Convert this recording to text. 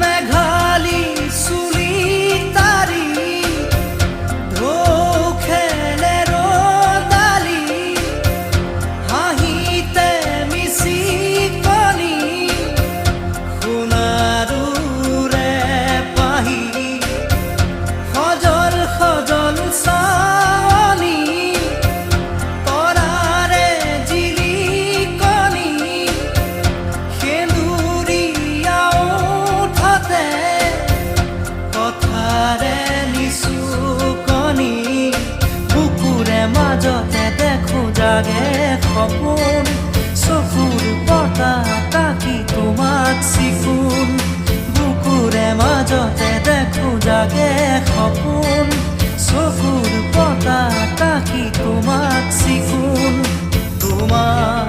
মেঘালী চুলি তাৰি ঢৌ খেলে ৰ'দালি হাঁহিতে মিচিকনি সোণাৰুৰে পাহি সজল সজল চাৱনি তৰাৰে জিলিকনি সেন্দুৰীয়া ওঠতে কথাৰে নিচুকনি বুকুৰে মাজতে দেখো জাগে সপোন চকুৰ পতা তাকি তোমাক চিকুণ বুকুৰে মাজতে দেখো জাগে সপোন চকুৰ পতা তাকি তোমাক চিকুণ তোমাৰ